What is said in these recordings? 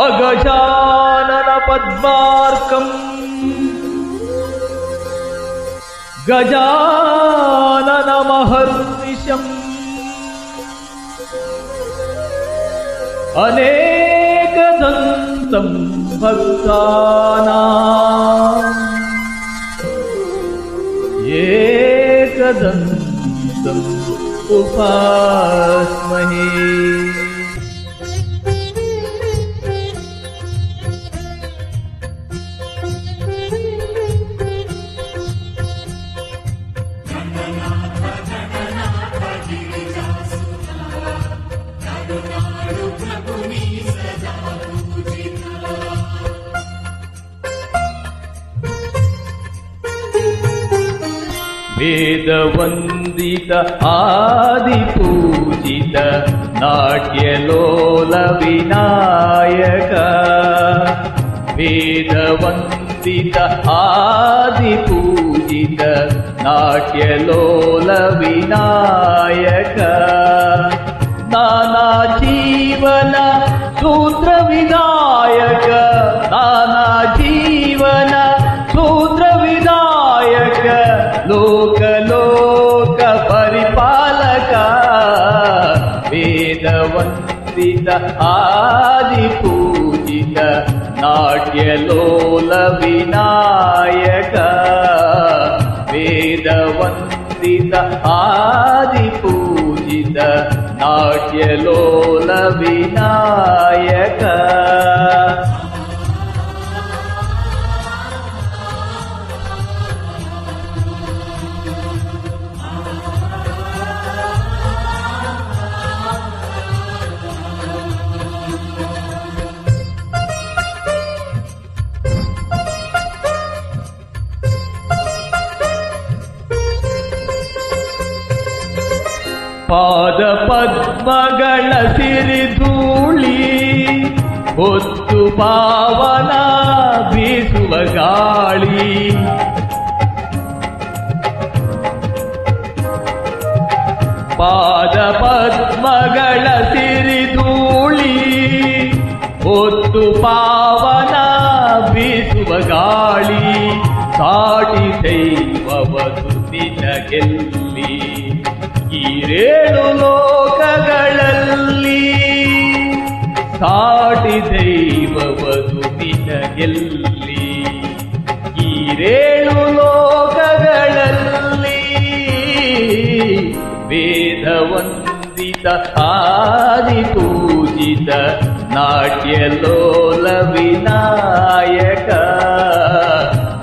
अगजानन पद्मार्कम् गजानन महर्निशम् अनेकदन्तं भक्तानाम् एकदन्तम् उपास्महे। वेदवन्दित आदिपूजित नाट्यलोल विनायक वेदवन्दित आदिपूजित नाट्यलोल विनायक नाना जीवन सूत्र विनायक नाना जीवन सूत्र विनायक लोक लोक परिपालक वेदवन्दित आदिपूजित नाट्यलोल विनायक वेदवन्दित आदिपूजित नाट्यलोल विनायक। ಪಾದ ಪದ್ಮಗಳ ಸಿರಿಧೂಳಿ ಹೊತ್ತು ಪಾವನ ಬೀಸುವ ಗಾಳಿ ಪಾದ ಪದ್ಮಗಳ ಸಿರಿಧೂಳಿ ಹೊತ್ತು ಪಾವನ ಬೀಸುವ ಗಾಳಿ ಸಾಟಿ ದೈವವದು ನಿನಗೆಲ್ಲಿ ಈರೇಳು ಲೋಕಗಳಲ್ಲಿ ಸಾಟಿ ದೈವವದು ನಿನಗೆಲ್ಲಿ ಈರೇಳು ಲೋಕಗಳಲ್ಲಿ ವೇದವಂದಿತ ಆದಿಪೂಜಿತ ನಾಟ್ಯಲೋಲ ವಿನಾಯಕ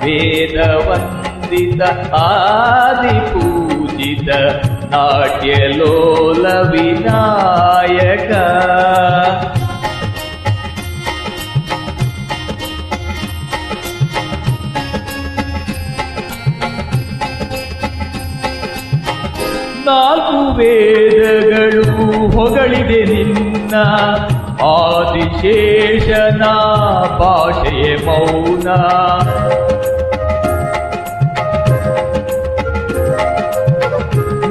ವೇದವಂದಿತ ಆದಿಪೂಜಿತ नाट्यलोल विनायक। ನಾಲ್ಕು ವೇದಗಳು ಹೊಗಳಿದೆ ನಿನ್ನ ಆದಿಶೇಷನ ಭಾಷೆಯ ಮೌನ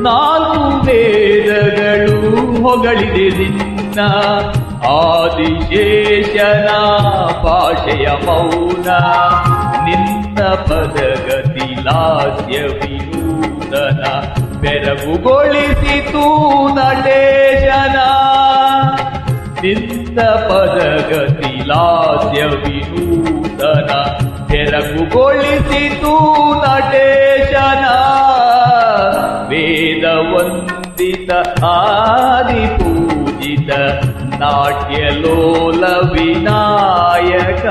ನಾಲ್ಕು ವೇದಗಳು ಹೊಗಳಿದೆ ನಿನ್ನ ಆದಿಶೇಷನ ಭಾಷೆಯ ಮೌನ ನಿನ್ನ ಪದಗತಿ ಲಾಸ್ಯ ವಿನೂತನ ಬೆರಗುಗೊಳಿಸಿತು ನಟೇಶನ ನಿನ್ನ ಪದಗತಿ ಲಾಸ್ಯ ವಿನೂತನ ಬೆರಗುಗೊಳಿಸಿತು ನಟೇಶನ ವೇದವಂದಿತ ಆದಿಪೂಜಿತ ನಾಟ್ಯಲೋಲ ವಿನಾಯಕ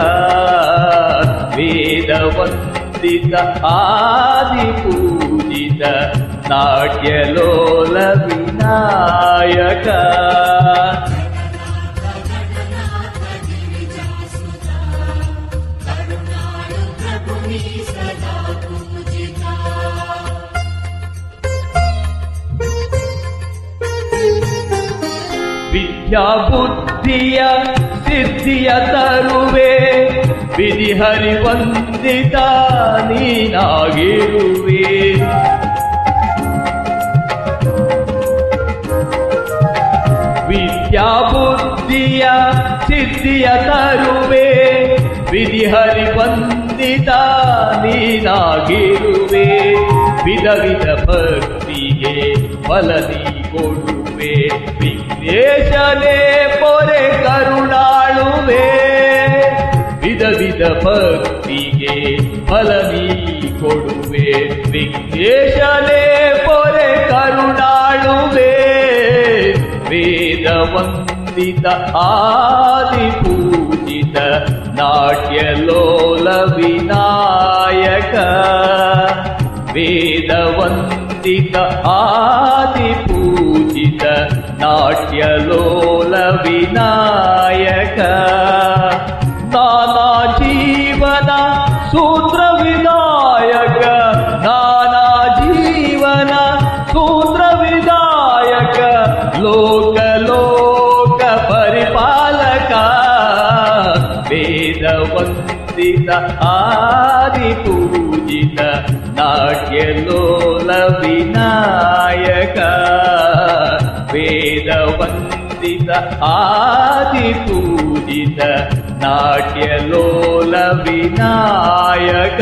ವೇದವಂದಿತ ಆದಿಪೂಜಿತ ನಾಟ್ಯಲೋಲ ವಿನಾಯಕ। ವಿದ್ಯಾ ಬುದ್ಧಿಯ ಸಿದ್ಧಿಯ ತರುವೆ ವಿಧಿಹರಿವಂದಿತ ನೀನಾಗಿರುವೆ ವಿದ್ಯಾ ಬುದ್ಧಿಯ ಸಿದ್ಧಿಯ ತರುವೆ ವಿಧಿಹರಿ ಬಂದಿತ ನೀನಾಗಿರುವೆ ವಿಧ ವಿಧ ಭಕ್ತಿಗೆ ಫಲ ನೀ ಕೊಡುವೆ ವಿಘ್ನೇಶನೇ ಪೊರೆ ಕರುಣಾಳುವೆ ವಿಧ ವಿಧ ಭಕ್ತಿಗೆ ಫಲ ನೀ ಕೊಡುವೆ ವಿಘ್ನೇಶನೇ ಪೊರೆ ಕರುಣಾಳುವೆ ವೇದ ವಂದಿತ ಆದಿ ಪೂಜಿತ ನಾಟ್ಯಲೋಲ ವಿನಾಯಕ ವೇದ ವಂದಿತ ಆದಿ ಪೂಜಿತ ನಾಟ್ಯಲೋಲ ವಿನಾಯಕ ನಾನಾ ಜೀವನ ಸೂತ್ರ ವಿನಾಯಕ ನಾನಾ ಜೀವನ ಸೂತ್ರ ವಿನಾಯಕ ಲೋಕ ಲೋಕ ಪರಿಪಾಲಕ ವೇದ ವಂದಿತ ಆದಿ ಪೂಜಿತ ನಾಟ್ಯಲೋಲ ವಿನಾಯಕ ವೇದ ವಂದಿತ ಆದಿ ಪೂಜಿತ ನಾಟ್ಯಲೋಲ ವಿನಾಯಕ